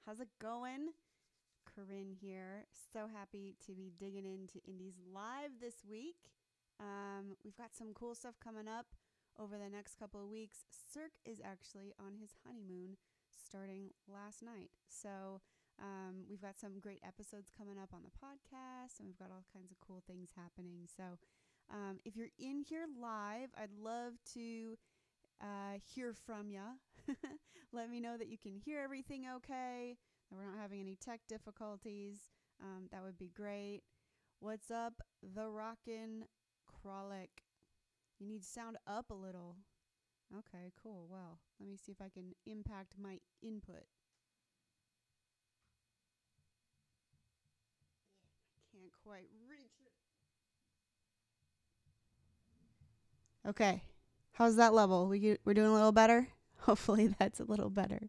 How's it going? Corrin here. So happy to be digging into Indies Live this week. We've got some cool stuff coming up over the next couple of weeks. Cirque is actually on his honeymoon starting last night. So we've got some great episodes coming up on the podcast, and we've got all kinds of cool things happening. So if you're in here live, I'd love to hear from you. Let me know that you can hear everything okay, that we're not having any tech difficulties. That would be great. What's up, the Rockin' Kralik? You need to sound up a little. Okay, cool. Well, let me see if I can impact my input. I can't quite reach it. Okay. How's that level? We're doing a little better? Hopefully that's a little better.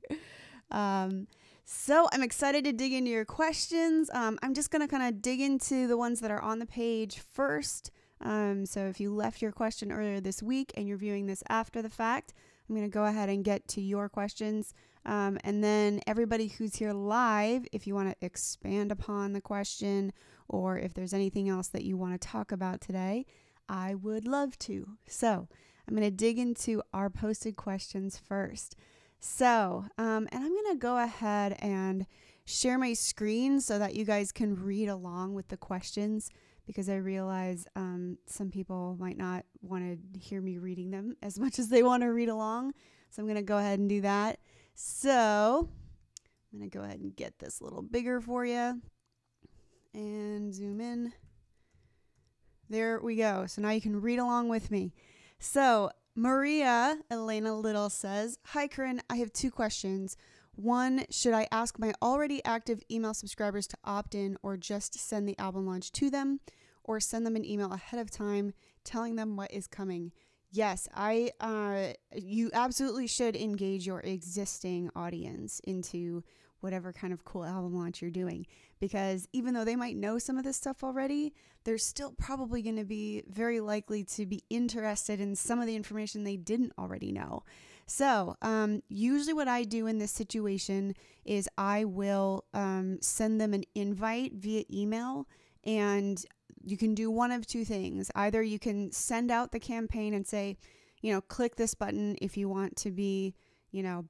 So I'm excited to dig into your questions. I'm just going to kind of dig into the ones that are on the page first. So if you left your question earlier this week and you're viewing this after the fact, I'm going to go ahead and get to your questions. And then everybody who's here live, if you want to expand upon the question or if there's anything else that you want to talk about today, I would love to. So I'm going to dig into our posted questions first. So, and I'm going to go ahead and share my screen so that you guys can read along with the questions, because I realize some people might not want to hear me reading them as much as they want to read along. So I'm going to go ahead and do that. So I'm going to go ahead and get this a little bigger for you and zoom in. There we go. So now you can read along with me. So Maria Elena Little says, "Hi, Corrin. I have two questions. One, should I ask my already active email subscribers to opt in or just send the album launch to them, or send them an email ahead of time telling them what is coming?" Yes, you absolutely should engage your existing audience into whatever kind of cool album launch you're doing, because even though they might know some of this stuff already, they're still probably going to be very likely to be interested in some of the information they didn't already know. So usually what I do in this situation is I will send them an invite via email, and you can do one of two things. Either you can send out the campaign and say, click this button if you want to be,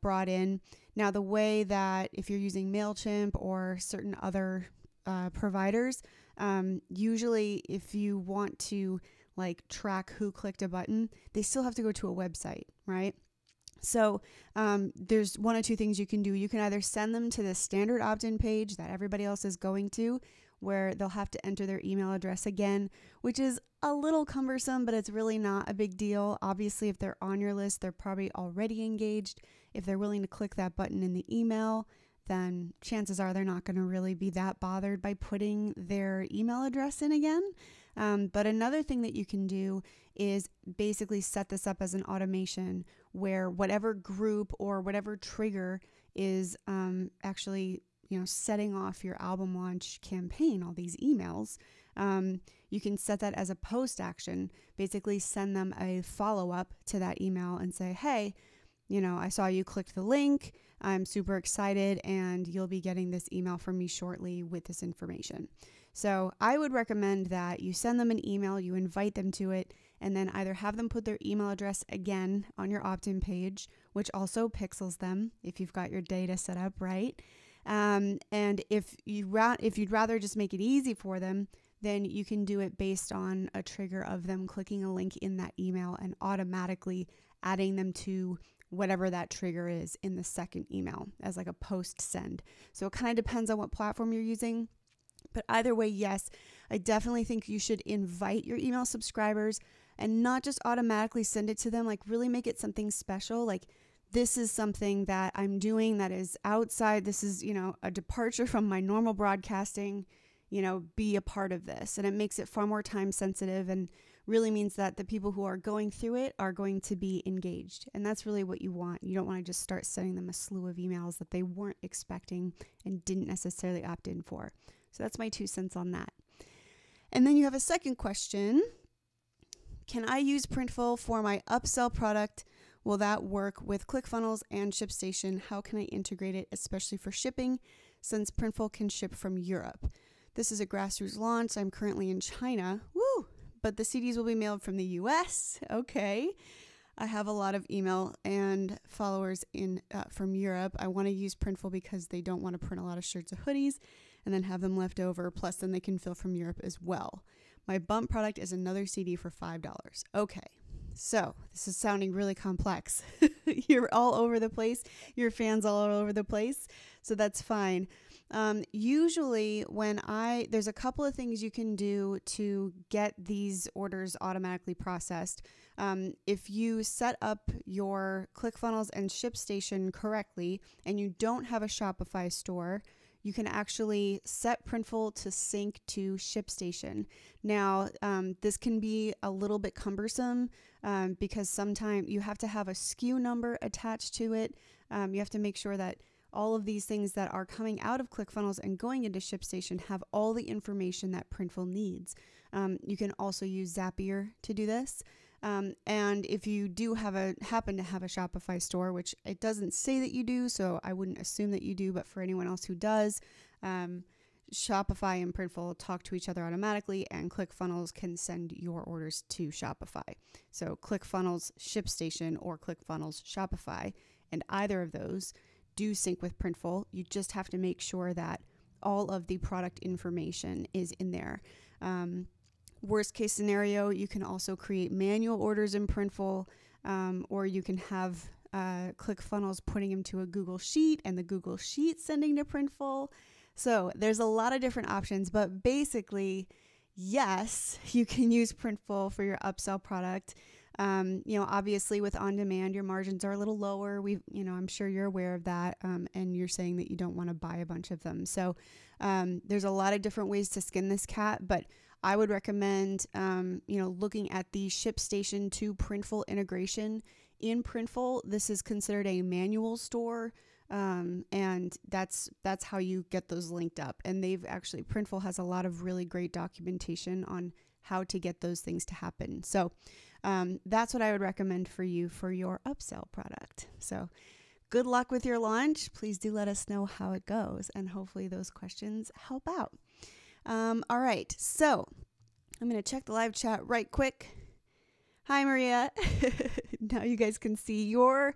brought in. Now, the way that if you're using MailChimp or certain other providers, usually if you want to track who clicked a button, they still have to go to a website, right? So there's one of two things you can do. You can either send them to the standard opt-in page that everybody else is going to, where they'll have to enter their email address again, which is a little cumbersome, but it's really not a big deal. Obviously, if they're on your list, they're probably already engaged. If they're willing to click that button in the email, then chances are they're not going to really be that bothered by putting their email address in again. But another thing that you can do is basically set this up as an automation where whatever group or whatever trigger is actually setting off your album launch campaign, all these emails, you can set that as a post action. Basically send them a follow-up to that email and say, hey, I saw you clicked the link. I'm super excited, and you'll be getting this email from me shortly with this information. So I would recommend that you send them an email, you invite them to it, and then either have them put their email address again on your opt-in page, which also pixels them if you've got your data set up right. And if you'd rather just make it easy for them, then you can do it based on a trigger of them clicking a link in that email and automatically adding them to whatever that trigger is in the second email as like a post send. So it kind of depends on what platform you're using. But either way, yes, I definitely think you should invite your email subscribers and not just automatically send it to them. Really make it something special. This is something that I'm doing that is outside. This is, a departure from my normal broadcasting, be a part of this. And it makes it far more time sensitive and really means that the people who are going through it are going to be engaged. And that's really what you want. You don't want to just start sending them a slew of emails that they weren't expecting and didn't necessarily opt in for. So that's my 2 cents on that. And then you have a second question. Can I use Printful for my upsell product will that work with ClickFunnels and ShipStation? How can I integrate it, especially for shipping, since Printful can ship from Europe? This is a grassroots launch. I'm currently in China. Woo! But the CDs will be mailed from the US. Okay. I have a lot of email and followers from Europe. I want to use Printful because they don't want to print a lot of shirts or hoodies and then have them left over. Plus, then they can fill from Europe as well. My bump product is another CD for $5. Okay, so this is sounding really complex. You're all over the place. Your fans all over the place. So that's fine. Usually there's a couple of things you can do to get these orders automatically processed. If you set up your ClickFunnels and ShipStation correctly and you don't have a Shopify store, you can actually set Printful to sync to ShipStation. Now, this can be a little bit cumbersome because sometimes you have to have a SKU number attached to it. You have to make sure that all of these things that are coming out of ClickFunnels and going into ShipStation have all the information that Printful needs. You can also use Zapier to do this. And if you do happen to have a Shopify store, which it doesn't say that you do, so I wouldn't assume that you do, but for anyone else who does, Shopify and Printful talk to each other automatically, and ClickFunnels can send your orders to Shopify. So ClickFunnels ShipStation or ClickFunnels Shopify, and either of those do sync with Printful. You just have to make sure that all of the product information is in there. Worst case scenario, you can also create manual orders in Printful, or you can have ClickFunnels putting them to a Google Sheet and the Google Sheet sending to Printful. So there's a lot of different options, but basically, yes, you can use Printful for your upsell product. Obviously with on-demand, your margins are a little lower. I'm sure you're aware of that. And you're saying that you don't want to buy a bunch of them. So there's a lot of different ways to skin this cat, but I would recommend, looking at the ShipStation to Printful integration. In Printful, this is considered a manual store, and that's how you get those linked up. And Printful has a lot of really great documentation on how to get those things to happen. So that's what I would recommend for you for your upsell product. So good luck with your launch. Please do let us know how it goes, and hopefully those questions help out. All right, so I'm going to check the live chat right quick. Hi, Maria. Now you guys can see your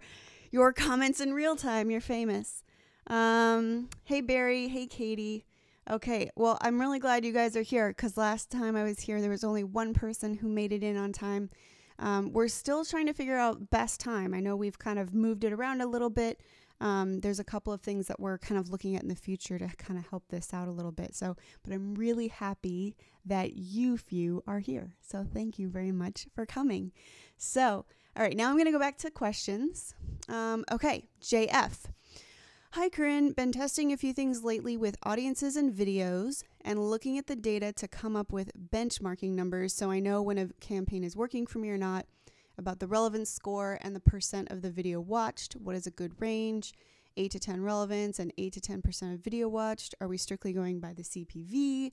comments in real time. You're famous. Hey, Barry. Hey, Katie. Okay, well, I'm really glad you guys are here because last time I was here, there was only one person who made it in on time. We're still trying to figure out best time. I know we've kind of moved it around a little bit. There's a couple of things that we're kind of looking at in the future to kind of help this out a little bit. But I'm really happy that you few are here. So thank you very much for coming. So, all right, now I'm going to go back to questions. Okay, JF. Hi, Corrin. Been testing a few things lately with audiences and videos and looking at the data to come up with benchmarking numbers so I know when a campaign is working for me or not. About the relevance score and the percent of the video watched. What is a good range? 8 to 10 relevance and 8 to 10% of video watched. Are we strictly going by the CPV?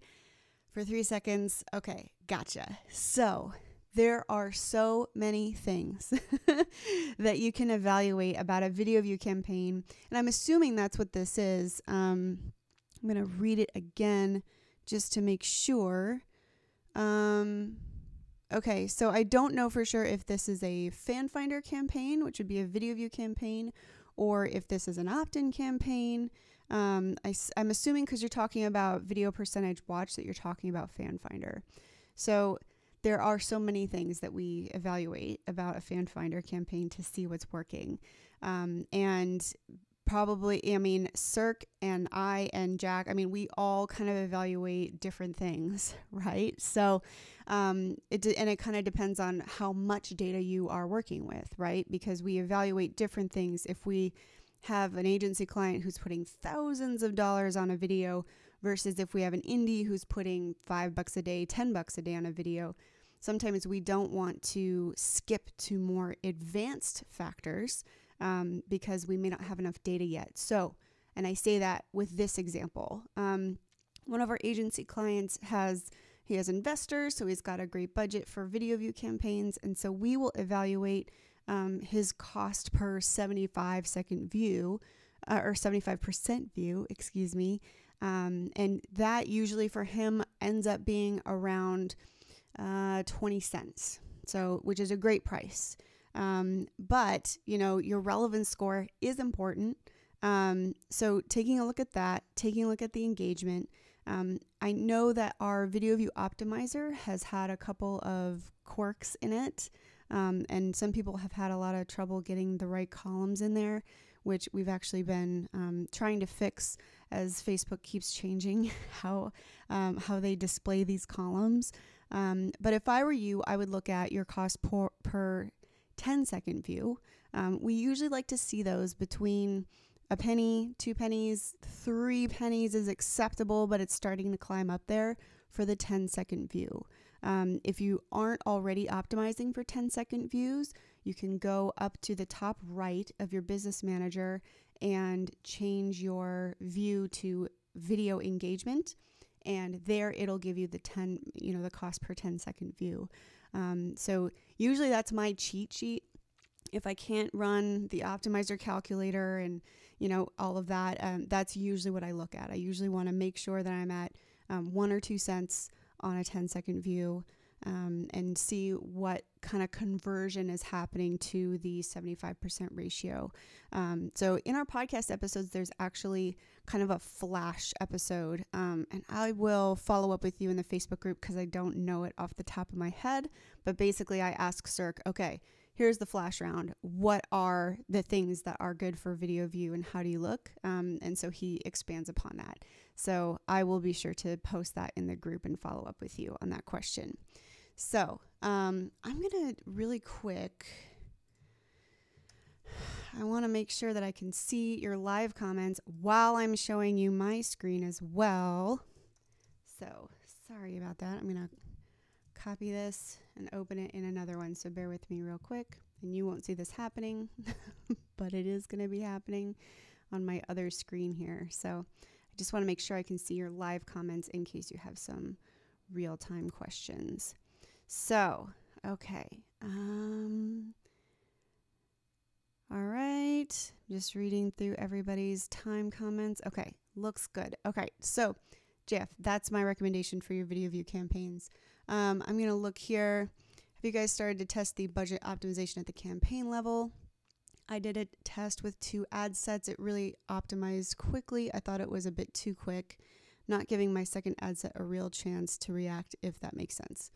For 3 seconds. Okay, gotcha. So there are so many things that you can evaluate about a video view campaign. And I'm assuming that's what this is. I'm going to read it again just to make sure. Okay, so I don't know for sure if this is a fan finder campaign, which would be a video view campaign, or if this is an opt-in campaign. I'm assuming because you're talking about video percentage watch that you're talking about fan finder. So there are so many things that we evaluate about a fan finder campaign to see what's working. And probably, Cirque and I and Jack, we all kind of evaluate different things, right? So it kind of depends on how much data you are working with, right? Because we evaluate different things. If we have an agency client who's putting thousands of dollars on a video versus if we have an indie who's putting $5 a day, $10 a day on a video, sometimes we don't want to skip to more advanced factors because we may not have enough data yet. So, and I say that with this example. One of our agency clients has investors, so he's got a great budget for video view campaigns. And so we will evaluate his cost per 75-second view, or 75% view, excuse me. And that usually for him ends up being around 20 cents. So, which is a great price. But, your relevance score is important. So taking a look at that, taking a look at the engagement. I know that our video view optimizer has had a couple of quirks in it. And some people have had a lot of trouble getting the right columns in there, which we've actually been trying to fix as Facebook keeps changing how they display these columns. But if I were you, I would look at your cost per 10-second view. We usually like to see those between a penny, 2 pennies, 3 pennies is acceptable, but it's starting to climb up there for the 10-second view. If you aren't already optimizing for 10-second views, you can go up to the top right of your business manager and change your view to video engagement. And there it'll give you the cost per 10-second view. So usually that's my cheat sheet. If I can't run the optimizer calculator and, all of that, that's usually what I look at. I usually want to make sure that I'm at 1 or 2 cents on a 10-second view, and see what kind of conversion is happening to the 75% ratio. So in our podcast episodes, there's actually kind of a flash episode, and I will follow up with you in the Facebook group because I don't know it off the top of my head. But basically, I ask Cirque, okay, here's the flash round. What are the things that are good for video view and how do you look? And so he expands upon that. So I will be sure to post that in the group and follow up with you on that question. So I'm going to really quick, I want to make sure that I can see your live comments while I'm showing you my screen as well. So sorry about that. I'm going to copy this and open it in another one. So bear with me real quick, and you won't see this happening, but it is going to be happening on my other screen here. So I just want to make sure I can see your live comments in case you have some real-time questions. So, okay. All right. Just reading through everybody's time comments. Okay. Looks good. Okay. So, Jeff, that's my recommendation for your video view campaigns. I'm going to look here. Have you guys started to test the budget optimization at the campaign level? I did a test with 2 ad sets. It really optimized quickly. I thought it was a bit too quick, not giving my second ad set a real chance to react, if that makes sense.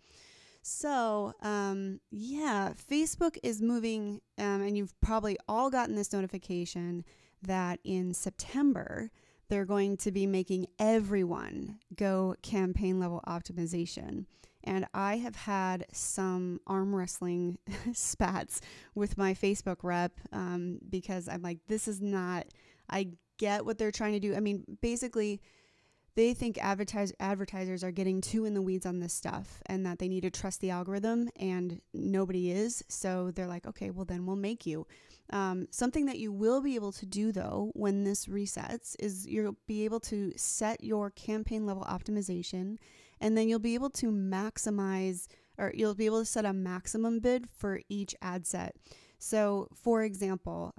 So, Facebook is moving, and you've probably all gotten this notification that in September, they're going to be making everyone go campaign level optimization. And I have had some arm wrestling spats with my Facebook rep, because I'm like, this is not, I get what they're trying to do. I mean, basically, they think advertisers are getting too in the weeds on this stuff and that they need to trust the algorithm, and nobody is. So they're like, okay, well then we'll make you. Something that you will be able to do though when this resets is you'll be able to set your campaign level optimization, and then you'll be able to maximize, or you'll be able to set a maximum bid for each ad set. So for example,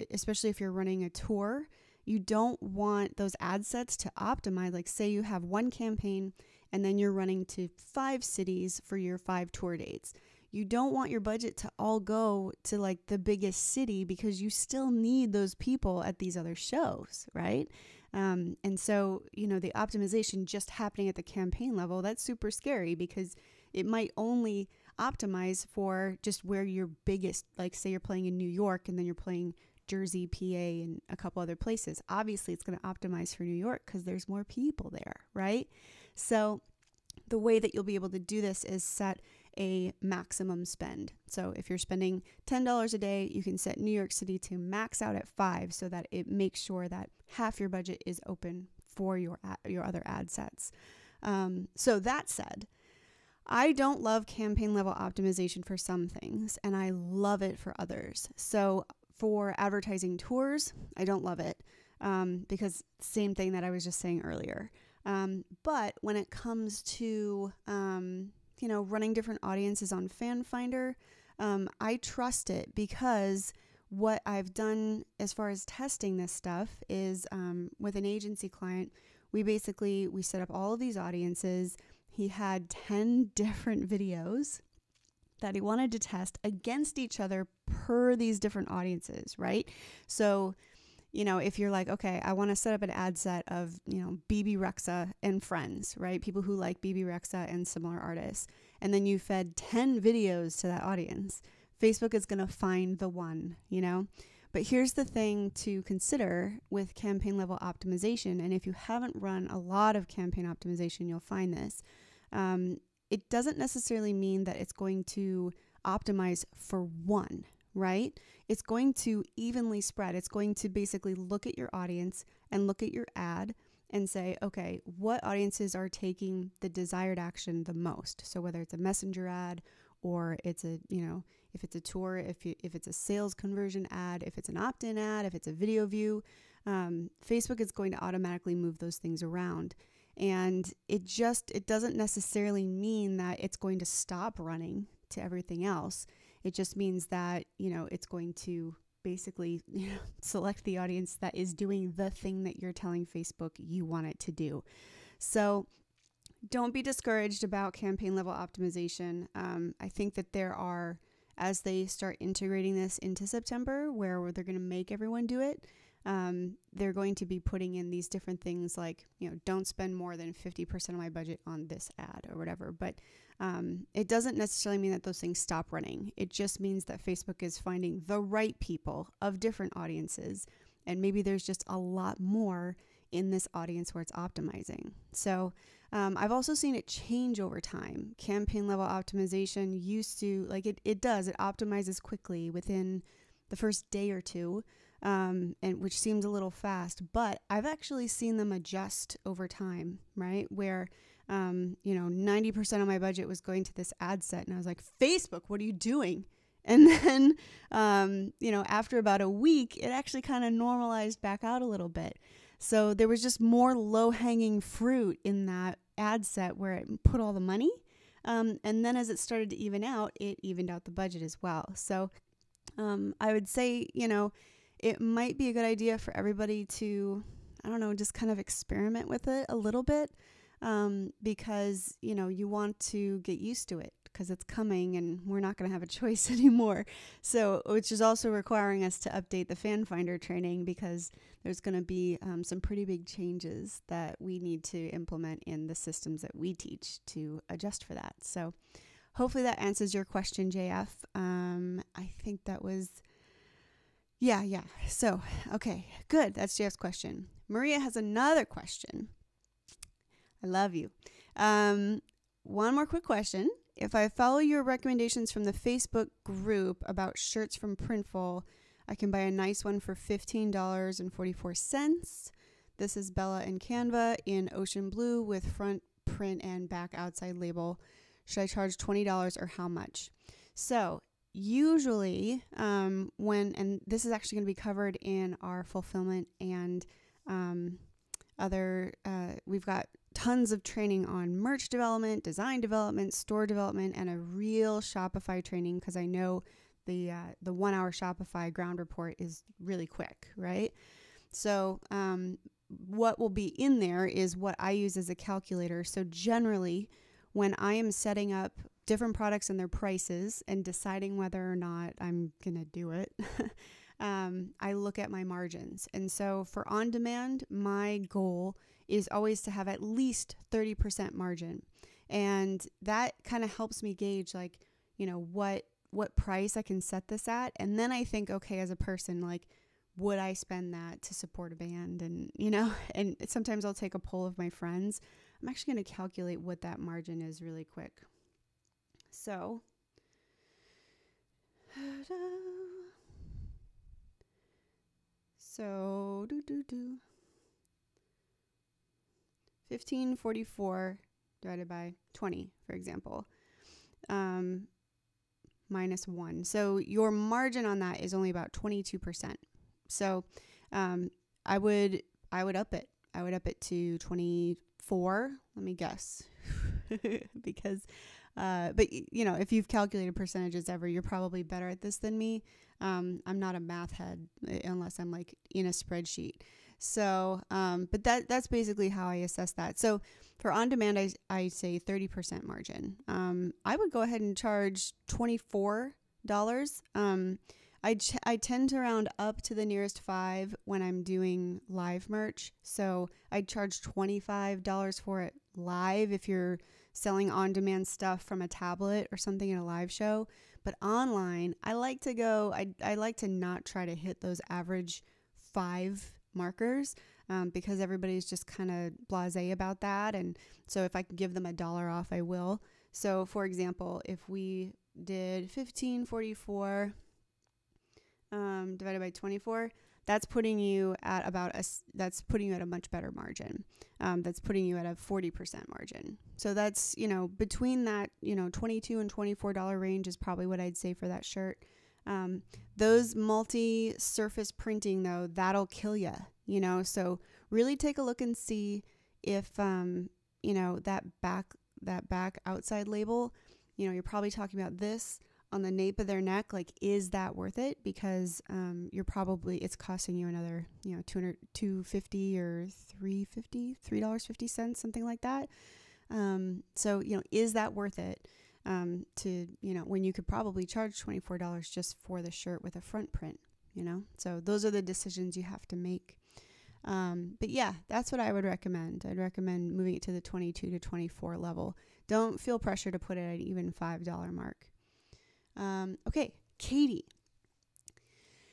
especially if you're running a tour, you don't want those ad sets to optimize. Like say you have one campaign and then you're running to 5 cities for your 5 tour dates. You don't want your budget to all go to like the biggest city because you still need those people at these other shows, right? And so, the optimization just happening at the campaign level, that's super scary because it might only optimize for just where your biggest, like say you're playing in New York and then you're playing Jersey, PA, and a couple other places. Obviously, it's going to optimize for New York because there's more people there, right? So the way that you'll be able to do this is set a maximum spend. So if you're spending $10 a day, you can set New York City to max out at 5 so that it makes sure that half your budget is open for your other ad sets. So that said, I don't love campaign level optimization for some things, and I love it for others. So for advertising tours, I don't love it because same thing that I was just saying earlier. But when it comes to, running different audiences on Fan Finder, I trust it because what I've done as far as testing this stuff is with an agency client, we set up all of these audiences. He had 10 different videos that he wanted to test against each other per these different audiences, right? So, if you're like, okay, I want to set up an ad set of, BB Rexa and friends, right? People who like BB Rexa and similar artists. And then you fed 10 videos to that audience. Facebook is going to find the one, But here's the thing to consider with campaign level optimization. And if you haven't run a lot of campaign optimization, you'll find this. It doesn't necessarily mean that it's going to optimize for one, right? It's going to evenly spread. It's going to basically look at your audience and look at your ad and say, okay, what audiences are taking the desired action the most? So whether it's a messenger ad or it's a, if it's a tour, if it's a sales conversion ad, if it's an opt-in ad, if it's a video view, Facebook is going to automatically move those things around. And it doesn't necessarily mean that it's going to stop running to everything else. It just means that, it's going to basically, select the audience that is doing the thing that you're telling Facebook you want it to do. So don't be discouraged about campaign level optimization. I think that there are, as they start integrating this into September, where they're going to make everyone do it, they're going to be putting in these different things like, don't spend more than 50% of my budget on this ad or whatever. But it doesn't necessarily mean that those things stop running. It just means that Facebook is finding the right people of different audiences. And maybe there's just a lot more in this audience where it's optimizing. So I've also seen it change over time. Campaign level optimization used to, it optimizes quickly within the first day or two. And which seems a little fast, but I've actually seen them adjust over time, right? Where, 90% of my budget was going to this ad set, and I was like, Facebook, what are you doing? And then, after about a week, it actually kind of normalized back out a little bit. So there was just more low-hanging fruit in that ad set where it put all the money. And then as it started to even out, it evened out the budget as well. So I would say, it might be a good idea for everybody to, just kind of experiment with it a little bit, because, you want to get used to it because it's coming and we're not going to have a choice anymore. So, which is also requiring us to update the Fan Finder training because there's going to be some pretty big changes that we need to implement in the systems that we teach to adjust for that. So hopefully that answers your question, JF. I think that was... Yeah. So, okay, good. That's Jeff's question. Maria has another question. I love you. One more quick question. If I follow your recommendations from the Facebook group about shirts from Printful, I can buy a nice one for $15.44. This is Bella and Canva in ocean blue with front print and back outside label. Should I charge $20 or how much? So, usually, and this is actually going to be covered in our fulfillment and we've got tons of training on merch development, design development, store development, and a real Shopify training because I know the 1 hour Shopify ground report is really quick, right? So what will be in there is what I use as a calculator. So generally, when I am setting up different products and their prices and deciding whether or not I'm going to do it, I look at my margins. And so for on demand, my goal is always to have at least 30% margin. And that kind of helps me gauge what price I can set this at. And then I think, okay, as a person, would I spend that to support a band? And, and sometimes I'll take a poll of my friends. I'm actually going to calculate what that margin is really quick. So, $15.44 divided by 20, for example, minus 1. So your margin on that is only about 22%. So I would up it. I would up it to 24. Let me guess. because, but you know, if you've calculated percentages ever, you're probably better at this than me. I'm not a math head unless I'm like in a spreadsheet. So, but that's basically how I assess that. So for on demand, I say 30% margin. I would go ahead and charge $24. I tend to round up to the nearest 5 when I'm doing live merch. So I'd charge $25 for it live if you're selling on-demand stuff from a tablet or something in a live show. But online, I like to not try to hit those average 5 markers because everybody's just kind of blasé about that. And so if I can give them $1 off, I will. So for example, if we did 1544 divided by 24, that's putting you at a much better margin. That's putting you at a 40% margin. So that's, you know, between that, you know, $22 and $24 range is probably what I'd say for that shirt. Those multi-surface printing though, that'll kill you, you know, so really take a look and see if, you know, that back outside label, you know, you're probably talking about this on the nape of their neck. Like, is that worth it? Because, it's costing you another, you know, $2.50 or $3.50, something like that. So, you know, is that worth it? To, you know, when you could probably charge $24 just for the shirt with a front print, you know? So those are the decisions you have to make. But yeah, that's what I would recommend. I'd recommend moving it to the 22 to 24 level. Don't feel pressure to put it at even $5 mark. Okay, Katie.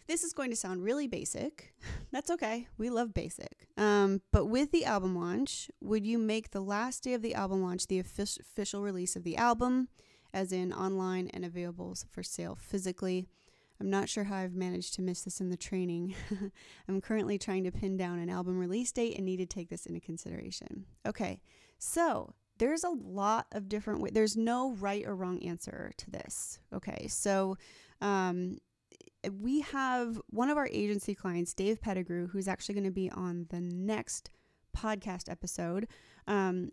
This is going to sound really basic. That's okay. We love basic. But with the album launch, would you make the last day of the album launch the official release of the album, as in online and available for sale physically? I'm not sure how I've managed to miss this in the training. I'm currently trying to pin down an album release date and need to take this into consideration. Okay, so there's a lot of different ways. There's no right or wrong answer to this. Okay, so we have one of our agency clients, Dave Pettigrew, who's actually going to be on the next podcast episode.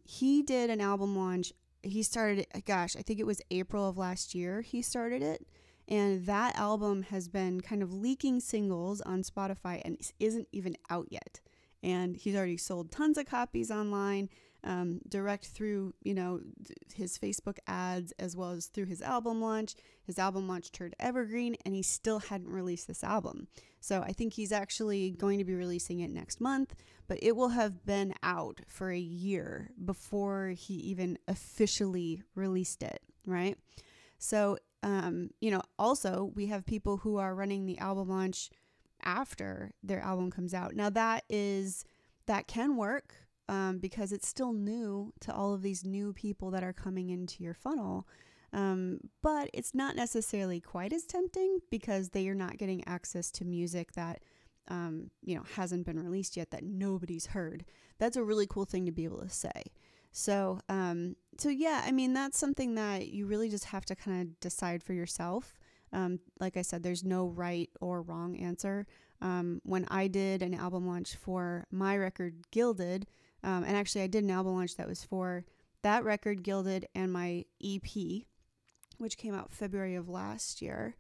He did an album launch. He started it, I think it was April of last year he started it. And that album has been kind of leaking singles on Spotify and isn't even out yet. And he's already sold tons of copies online, direct through, you know, his Facebook ads, as well as through his album launch. His album launch turned evergreen, and he still hadn't released this album. So I think he's actually going to be releasing it next month, but it will have been out for a year before he even officially released it, right? So, you know, also we have people who are running the album launch after their album comes out. Now that can work, because it's still new to all of these new people that are coming into your funnel. But it's not necessarily quite as tempting because they are not getting access to music that, you know, hasn't been released yet, that nobody's heard. That's a really cool thing to be able to say. So yeah, I mean, that's something that you really just have to kind of decide for yourself. Like I said, there's no right or wrong answer. When I did an album launch for my record Gilded, and actually I did an album launch that was for that record Gilded and my EP, which came out February of last year.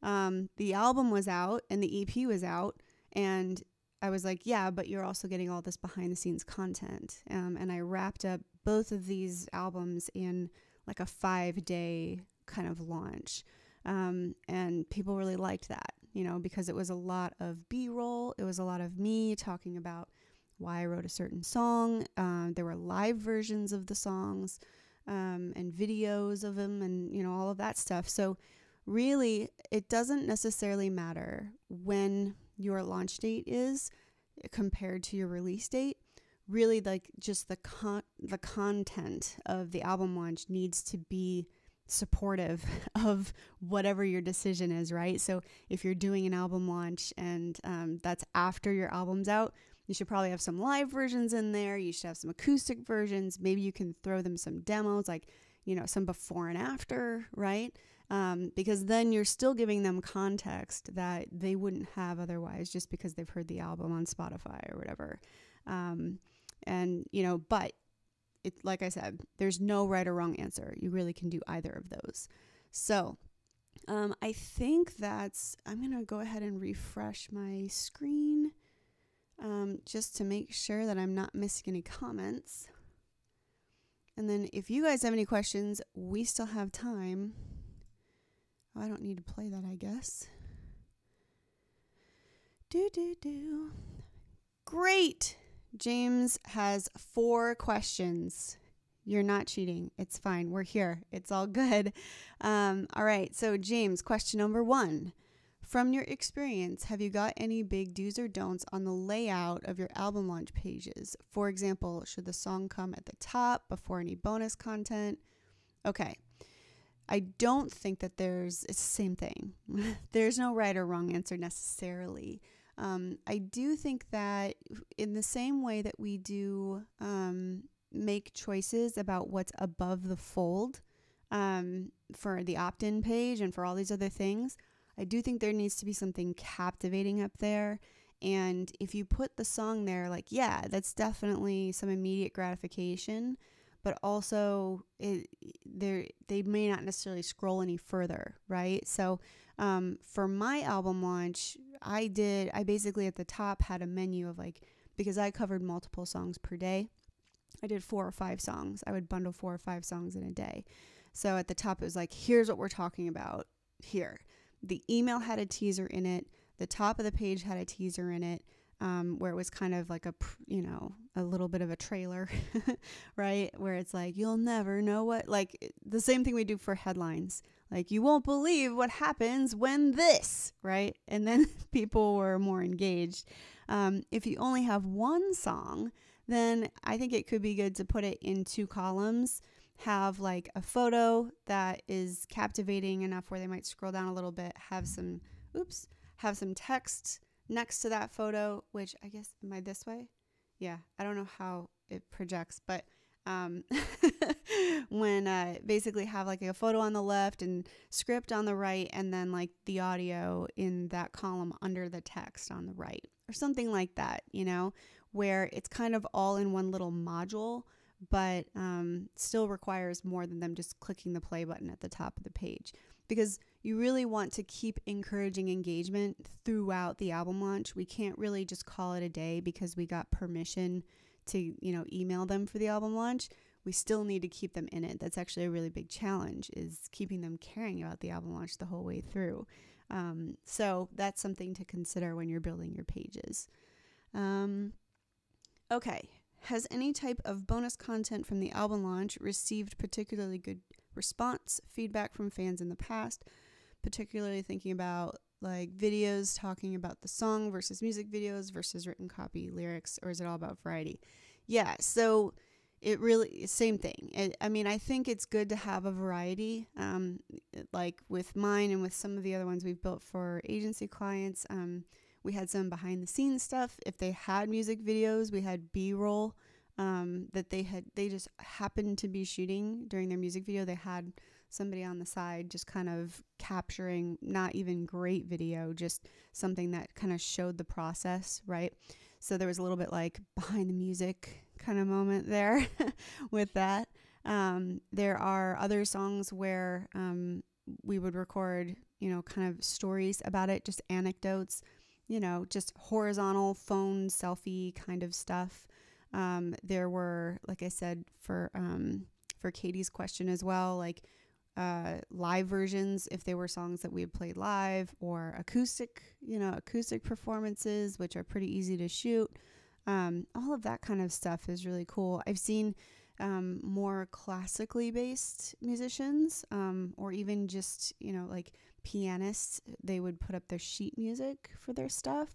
The album was out and the EP was out, and I was like, yeah, but you're also getting all this behind the scenes content. And I wrapped up both of these albums in like a 5-day kind of launch. And people really liked that, you know, because it was a lot of B-roll. It was a lot of me talking about why I wrote a certain song. There were live versions of the songs, and videos of them, and, you know, all of that stuff. So really, it doesn't necessarily matter when your launch date is compared to your release date. Really, like, just the content of the album launch needs to be supportive of whatever your decision is, right? So if you're doing an album launch and that's after your album's out, you should probably have some live versions in there. You should have some acoustic versions. Maybe you can throw them some demos, like, you know, some before and after, right? Because then you're still giving them context that they wouldn't have otherwise, just because they've heard the album on Spotify or whatever. And, you know, but like I said, there's no right or wrong answer. You really can do either of those. So I think I'm going to go ahead and refresh my screen just to make sure that I'm not missing any comments. And then if you guys have any questions, we still have time. Oh, I don't need to play that, I guess. Great. James has 4 questions. You're not cheating. It's fine. We're here. It's all good. All right. So James, question number 1. From your experience, have you got any big do's or don'ts on the layout of your album launch pages? For example, should the song come at the top before any bonus content? Okay. I don't think that it's the same thing. There's no right or wrong answer necessarily. I do think that in the same way that we do make choices about what's above the fold for the opt-in page and for all these other things, I do think there needs to be something captivating up there. And if you put the song there, like, yeah, that's definitely some immediate gratification, but also they may not necessarily scroll any further, right? So for my album launch, I basically at the top had a menu of because I covered multiple songs per day, I did 4 or 5 songs. I would bundle 4 or 5 songs in a day. So at the top, it was like, here's what we're talking about here. The email had a teaser in it. The top of the page had a teaser in it, where it was kind of like a little bit of a trailer, right? Where it's like, you'll never know what, like the same thing we do for headlines. Like, you won't believe what happens when this, right? And then people were more engaged. If you only have one song, then I think it could be good to put it in 2 columns, have like a photo that is captivating enough where they might scroll down a little bit, have some text next to that photo, which I guess, am I this way? Yeah, I don't know how it projects, but when basically have like a photo on the left and script on the right, and then like the audio in that column under the text on the right, or something like that, where it's kind of all in one little module, but still requires more than them just clicking the play button at the top of the page, because you really want to keep encouraging engagement throughout the album launch. We can't really just call it a day because we got permission to, email them for the album launch. We still need to keep them in it. That's actually a really big challenge, is keeping them caring about the album launch the whole way through. So that's something to consider when you're building your pages. Okay. Has any type of bonus content from the album launch received particularly good response, feedback from fans in the past, particularly thinking about like videos talking about the song versus music videos versus written copy, lyrics, or is it all about variety? Yeah, so it really, same thing. I think it's good to have a variety, like with mine and with some of the other ones we've built for agency clients. We had some behind the scenes stuff. If they had music videos, we had B-roll that they just happened to be shooting during their music video. They had somebody on the side just kind of capturing not even great video, just something that kind of showed the process, right? So there was a little bit like behind the music kind of moment there with that. There are other songs where we would record, kind of stories about it, just anecdotes, just horizontal phone selfie kind of stuff. There were, like I said, for Katie's question as well, like live versions, if they were songs that we had played live, or acoustic performances, which are pretty easy to shoot. All of that kind of stuff is really cool. I've seen more classically based musicians, or even just, like pianists, they would put up their sheet music for their stuff.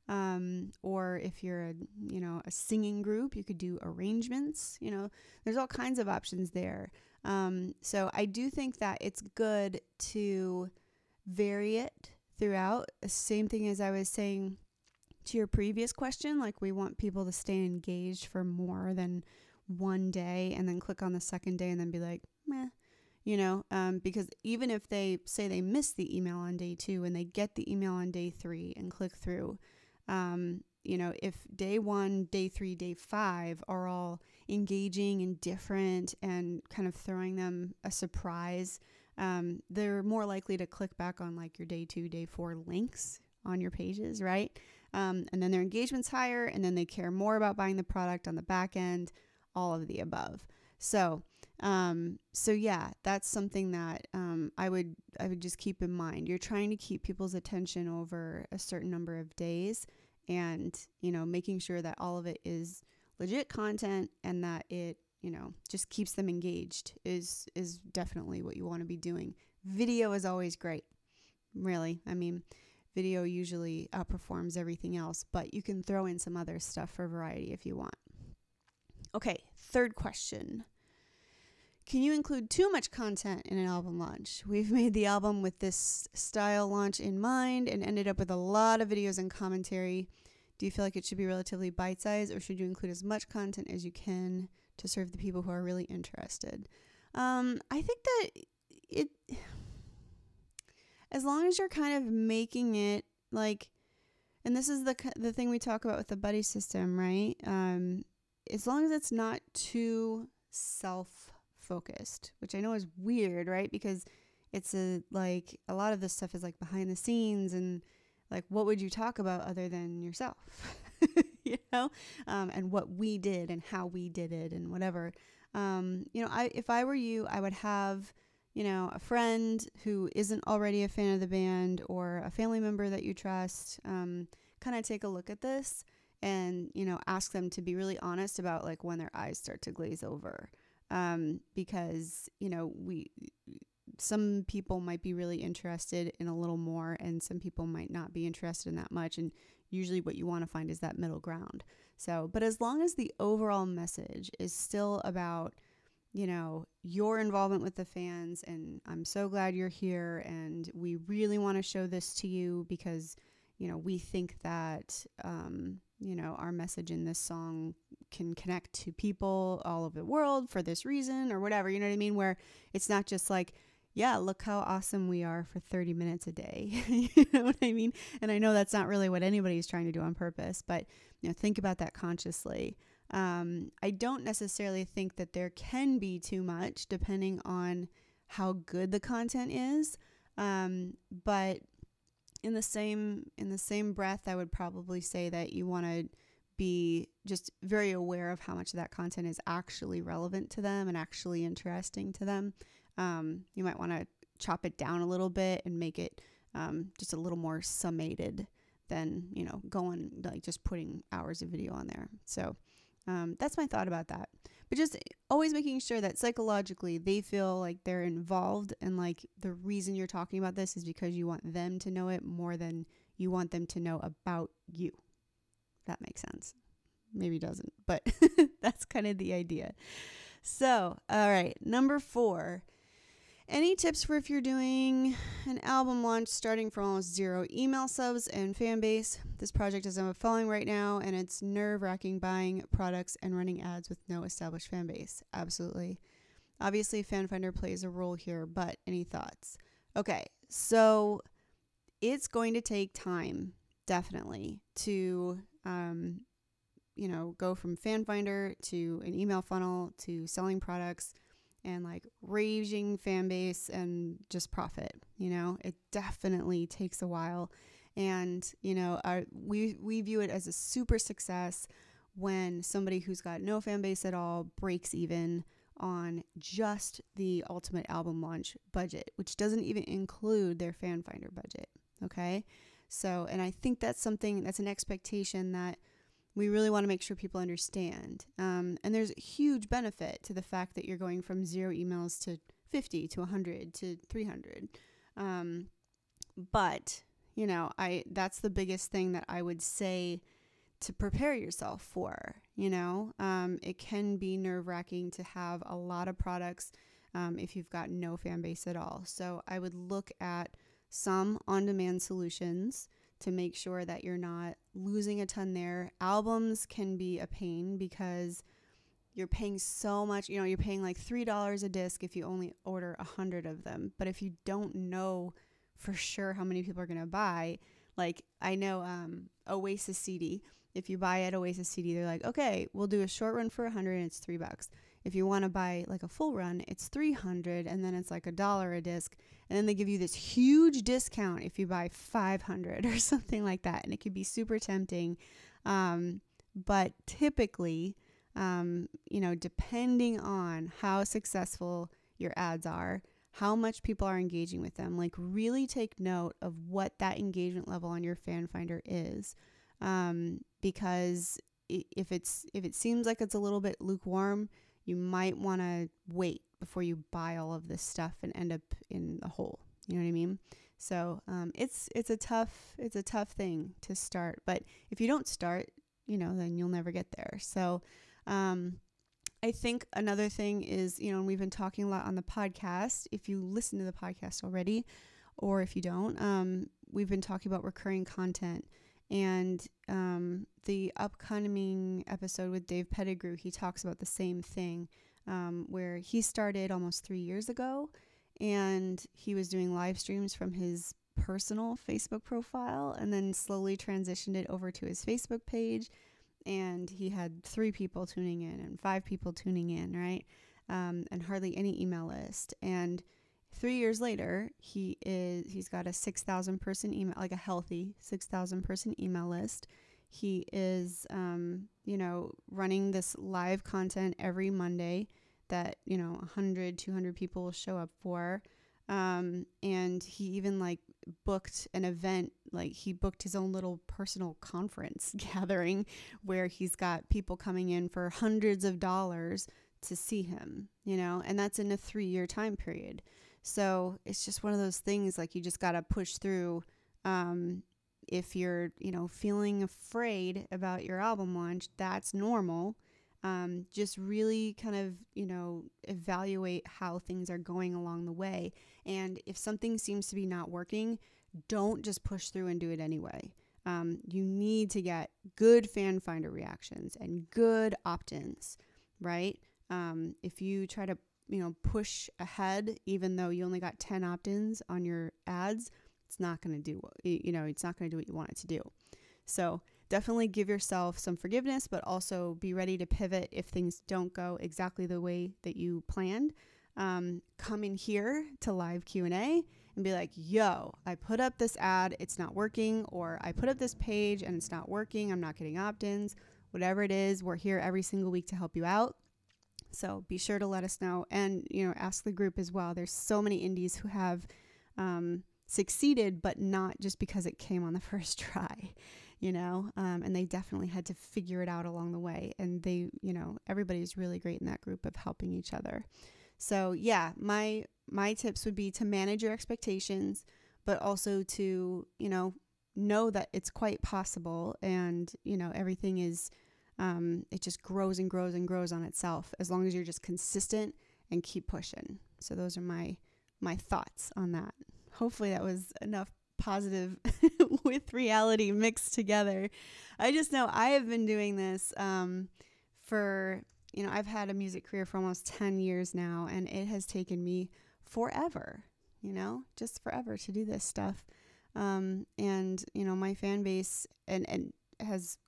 Or if you're a singing group, you could do arrangements, there's all kinds of options there. So I do think that it's good to vary it throughout. The same thing as I was saying to your previous question, like we want people to stay engaged for more than one day and then click on the second day and then be like, meh. Because even if they say they missed the email on day 2 and they get the email on day 3 and click through, if day 1, day 3, day 5 are all engaging and different and kind of throwing them a surprise, they're more likely to click back on like your day 2, day 4 links on your pages, right? And then their engagement's higher, and then they care more about buying the product on the back end, all of the above. So yeah, that's something that I would just keep in mind. You're trying to keep people's attention over a certain number of days, and making sure that all of it is legit content and that it just keeps them engaged is definitely what you want to be doing. Video is always great, really. I mean, video usually outperforms everything else, but you can throw in some other stuff for variety if you want. Okay, third question. Can you include too much content in an album launch? We've made the album with this style launch in mind and ended up with a lot of videos and commentary. Do you feel like it should be relatively bite-sized, or should you include as much content as you can to serve the people who are really interested? I think that it, as long as you're kind of making it like, and this is the thing we talk about with the buddy system, right? As long as it's not too self-focused, which I know is weird, right? Because it's a lot of this stuff is like behind the scenes, and like, what would you talk about other than yourself? And what we did and how we did it and whatever. If I were you, I would have, a friend who isn't already a fan of the band, or a family member that you trust, kind of take a look at this and, ask them to be really honest about like when their eyes start to glaze over. Because, some people might be really interested in a little more, and some people might not be interested in that much. And usually what you want to find is that middle ground. So, but as long as the overall message is still about, your involvement with the fans, and I'm so glad you're here, and we really want to show this to you because, we think that, our message in this song can connect to people all over the world for this reason or whatever, you know what I mean? Where it's not just like, yeah, look how awesome we are for 30 minutes a day. You know what I mean? And I know that's not really what anybody's trying to do on purpose, but think about that consciously. I don't necessarily think that there can be too much depending on how good the content is. But in the same breath, I would probably say that you want to be just very aware of how much of that content is actually relevant to them and actually interesting to them. You might want to chop it down a little bit and make it just a little more summated than, going like just putting hours of video on there. So that's my thought about that. But just always making sure that psychologically they feel like they're involved, and like the reason you're talking about this is because you want them to know it more than you want them to know about you. That makes sense. Maybe it doesn't, but that's kind of the idea. So, all right, number 4. Any tips for if you're doing an album launch starting from almost 0 email subs and fan base? This project is I'm following right now, and it's nerve-wracking buying products and running ads with no established fan base. Absolutely. Obviously, FanFinder plays a role here, but any thoughts? Okay, so it's going to take time, definitely, to go from FanFinder to an email funnel to selling products and like raging fan base and just profit. It definitely takes a while. And, we view it as a super success when somebody who's got no fan base at all breaks even on just the ultimate album launch budget, which doesn't even include their FanFinder budget. Okay. So, and I think that's an expectation that we really want to make sure people understand. And there's a huge benefit to the fact that you're going from 0 emails to 50 to 100 to 300. But, that's the biggest thing that I would say to prepare yourself for. It can be nerve-wracking to have a lot of products if you've got no fan base at all. So I would look at some on-demand solutions to make sure that you're not losing a ton there. Albums can be a pain because you're paying so much. You're paying like $3 a disc if you only order 100 of them. But if you don't know for sure how many people are going to buy, like I know Oasis CD, If you buy at Oasis CD, they're like, okay, we'll do a short run for $100 and it's $3. If you want to buy like a full run, it's $300 and then it's like $1 a disc. And then they give you this huge discount if you buy 500 or something like that. And it could be super tempting. But typically, depending on how successful your ads are, how much people are engaging with them, like really take note of what that engagement level on your fan finder is. Because if it seems like it's a little bit lukewarm, you might want to wait before you buy all of this stuff and end up in the hole. You know what I mean? So it's a tough thing to start. But if you don't start, then you'll never get there. So I think another thing is, and we've been talking a lot on the podcast. If you listen to the podcast already, or if you don't, we've been talking about recurring content. And the upcoming episode with Dave Pettigrew, he talks about the same thing, where he started almost 3 years ago, and he was doing live streams from his personal Facebook profile and then slowly transitioned it over to his Facebook page. And he had 3 people tuning in and 5 people tuning in, right? And hardly any email list. And 3 years later, he's got a 6,000 person email, like a healthy 6,000 person email list. He is, running this live content every Monday that, 100, 200 people will show up for. And he even booked an event, he booked his own little personal conference gathering where he's got people coming in for hundreds of dollars to see him, and that's in a 3-year time period. So it's just one of those things, you just got to push through. If you're, feeling afraid about your album launch, that's normal. Just really kind of, evaluate how things are going along the way. And if something seems to be not working, don't just push through and do it anyway. You need to get good fan finder reactions and good opt-ins, right? If you try to push ahead, even though you only got 10 opt-ins on your ads, it's not going to do, it's not going to do what you want it to do. So definitely give yourself some forgiveness, but also be ready to pivot if things don't go exactly the way that you planned. Come in here to live Q&A and be like, yo, I put up this ad, it's not working, or I put up this page and it's not working, I'm not getting opt-ins, whatever it is, we're here every single week to help you out. So be sure to let us know, and ask the group as well. There's so many indies who have succeeded, but not just because it came on the first try, and they definitely had to figure it out along the way. And they, everybody's really great in that group of helping each other. So yeah, my tips would be to manage your expectations, but also to, know that it's quite possible, and, everything is, it just grows and grows and grows on itself as long as you're just consistent and keep pushing. So those are my thoughts on that. Hopefully that was enough positive with reality mixed together. I just know I have been doing this for, I've had a music career for almost 10 years now, and it has taken me forever, just forever to do this stuff. And, my fan base and has,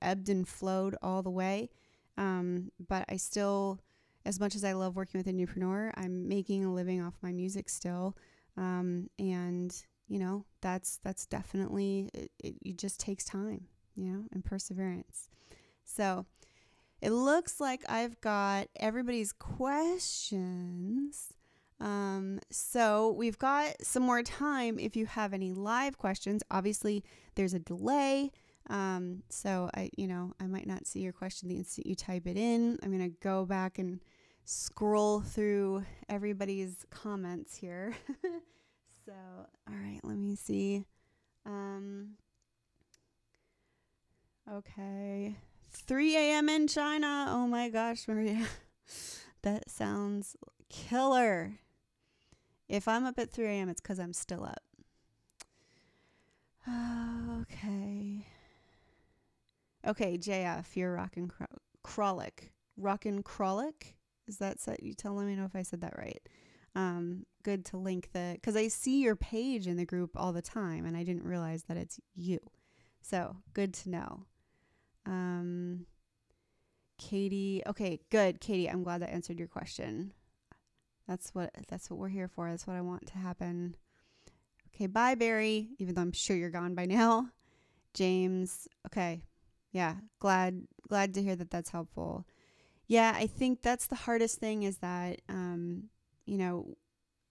ebbed and flowed all the way. But I still, as much as I love working with Indiepreneur, I'm making a living off my music still. And, that's definitely, it just takes time, and perseverance. So it looks like I've got everybody's questions. So we've got some more time if you have any live questions. Obviously there's a delay. So I might not see your question the instant you type it in. I'm going to go back and scroll through everybody's comments here. So, all right, let me see. Okay. 3 a.m. in China. Oh my gosh, Maria. That sounds killer. If I'm up at 3 a.m., it's because I'm still up. Okay. Okay, JF, you're rockin' Krolic. Rockin' Krolic? Is that set? You tell me know if I said that right. Good to link because I see your page in the group all the time, and I didn't realize that it's you. So good to know. Katie. Okay, good. Katie, I'm glad that answered your question. That's what we're here for. That's what I want to happen. Okay, bye, Barry, even though I'm sure you're gone by now. James. Okay. Yeah, glad to hear that that's helpful. Yeah, I think that's the hardest thing is that, you know,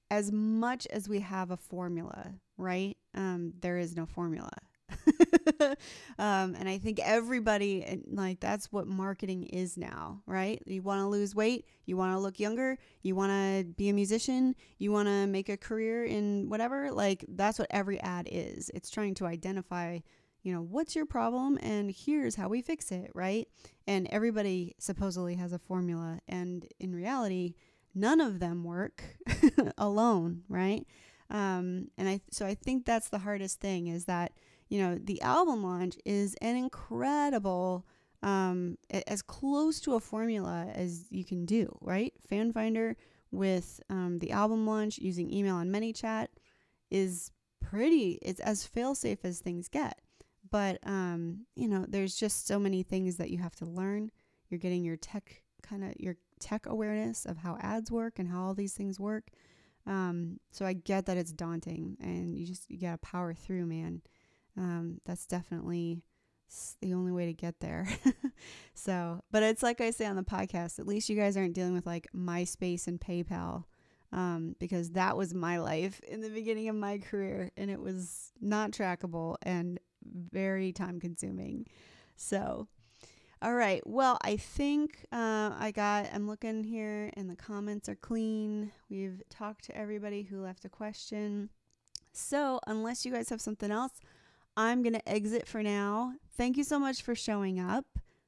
as much as we have a formula, right? There is no formula. And I think everybody, like, that's what marketing is now, right? You want to lose weight, you want to look younger, you want to be a musician, you want to make a career in whatever, like, that's what every ad is. It's trying to identify, what's your problem and here's how we fix it, right? And everybody supposedly has a formula, and in reality, none of them work alone, right? So I think that's the hardest thing is that, the album launch is an incredible, as close to a formula as you can do, right? Fan Finder with the album launch using email and ManyChat is it's as fail-safe as things get. But, there's just so many things that you have to learn. You're getting your tech awareness of how ads work and how all these things work. So I get that it's daunting and you gotta power through, man. That's definitely the only way to get there. So, but it's like I say on the podcast, at least you guys aren't dealing with like MySpace and PayPal, because that was my life in the beginning of my career and it was not trackable and very time consuming. So, all right. Well, I think I'm looking here and the comments are clean. We've talked to everybody who left a question. So unless you guys have something else, I'm going to exit for now. Thank you so much for showing up.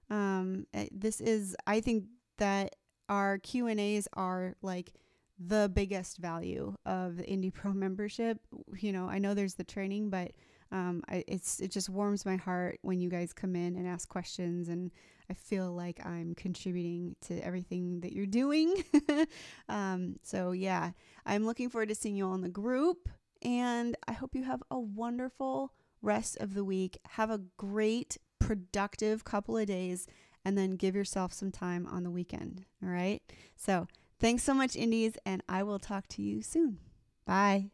I think that our Q&As are like the biggest value of the Indie Pro membership. I know there's the training, but it just warms my heart when you guys come in and ask questions, and I feel like I'm contributing to everything that you're doing. So yeah, I'm looking forward to seeing you all in the group, and I hope you have a wonderful rest of the week. Have a great, productive couple of days, and then give yourself some time on the weekend. All right. So thanks so much, Indies, and I will talk to you soon. Bye.